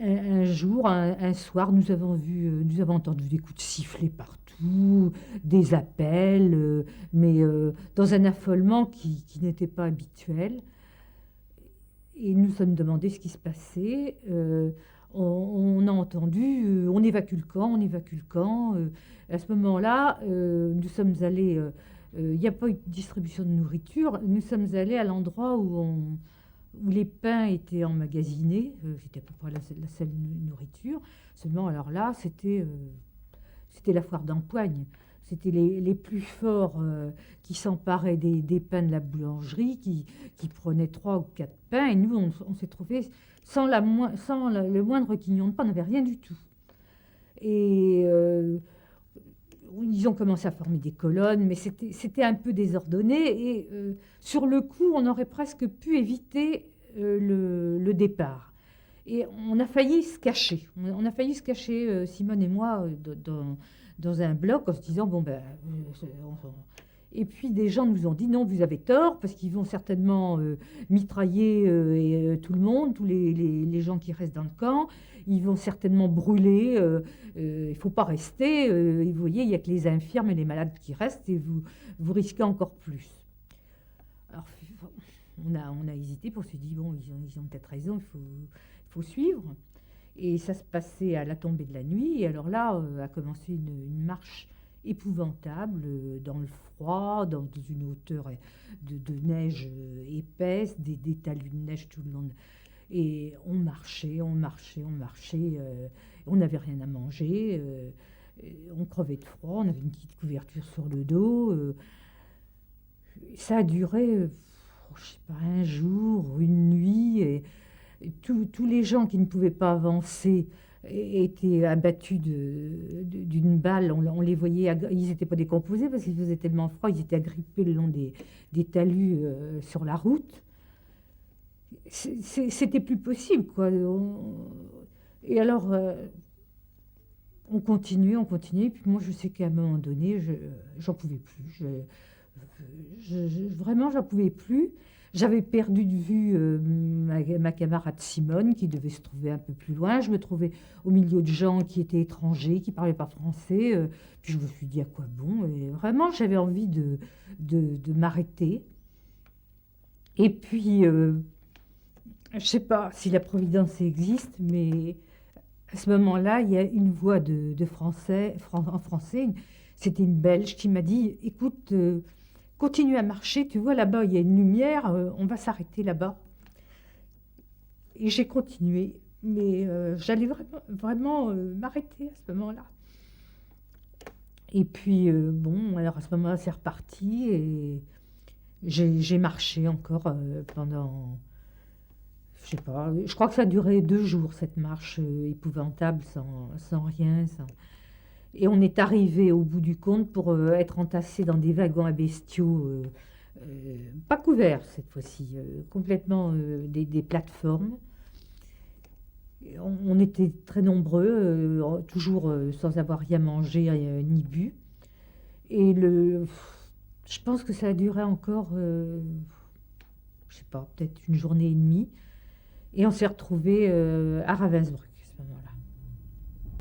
un jour, un soir, nous avons entendu des coups de sifflet partout, des appels, dans un affolement qui n'était pas habituel. Et nous nous sommes demandé ce qui se passait. On a entendu, on évacue le camp, on évacue le camp. À ce moment-là, nous sommes allés, il n'y a pas eu de distribution de nourriture, nous sommes allés à l'endroit où les pains étaient emmagasinés. C'était à peu près la seule nourriture. Seulement, alors là, c'était la foire d'empoigne. C'était les plus forts qui s'emparaient des pains de la boulangerie, qui prenaient 3 ou 4 pains. Et nous, on s'est trouvés sans le moindre quignon de pain, on n'avait rien du tout. Et ils ont commencé à former des colonnes, mais c'était un peu désordonné. Et sur le coup, on aurait presque pu éviter le départ. Et on a failli se cacher. On a failli se cacher, Simone et moi, dans un bloc en se disant, bon, ben... Et puis des gens nous ont dit, non, vous avez tort, parce qu'ils vont certainement mitrailler tout le monde, tous les gens qui restent dans le camp. Ils vont certainement brûler. Il ne faut pas rester. Et vous voyez, il n'y a que les infirmes et les malades qui restent, et vous risquez encore plus. Alors, on a hésité, puis on s'est dit, bon, ils ont peut-être raison, il faut suivre. Et ça se passait à la tombée de la nuit. Et alors là, a commencé une marche épouvantable, dans le froid, dans une hauteur de neige épaisse, des talus de neige tout le long. Et on marchait, on marchait, on marchait. On n'avait rien à manger. On crevait de froid. On avait une petite couverture sur le dos. Ça a duré, je sais pas, un jour, une nuit. Et tous les gens qui ne pouvaient pas avancer étaient abattus d'une balle. On les voyait, ils n'étaient pas décomposés parce qu'il faisait tellement froid, ils étaient agrippés le long des talus sur la route. C'était plus possible, quoi. Et alors, on continuait. Puis moi, je sais qu'à un moment donné, j'en pouvais plus. Vraiment, j'en pouvais plus. J'avais perdu de vue ma camarade Simone, qui devait se trouver un peu plus loin. Je me trouvais au milieu de gens qui étaient étrangers, qui ne parlaient pas français. Puis je me suis dit, à quoi bon? Et vraiment, j'avais envie de m'arrêter. Et puis, je ne sais pas si la Providence existe, mais à ce moment-là, il y a une voix de français, en français. C'était une Belge qui m'a dit, écoute, continue à marcher, tu vois là-bas, il y a une lumière, on va s'arrêter là-bas. Et j'ai continué, mais j'allais vraiment m'arrêter à ce moment-là. Et puis, bon, alors à ce moment-là, c'est reparti et j'ai marché encore pendant, je sais pas, je crois que ça a duré 2 jours, cette marche épouvantable, sans rien. Et on est arrivé au bout du compte pour être entassé dans des wagons à bestiaux, pas couverts cette fois-ci, complètement des plateformes. Et on était très nombreux, toujours sans avoir rien mangé ni bu. Et je pense que ça a duré encore, je sais pas, peut-être une journée et demie. Et on s'est retrouvés à Ravensbrück à ce moment-là.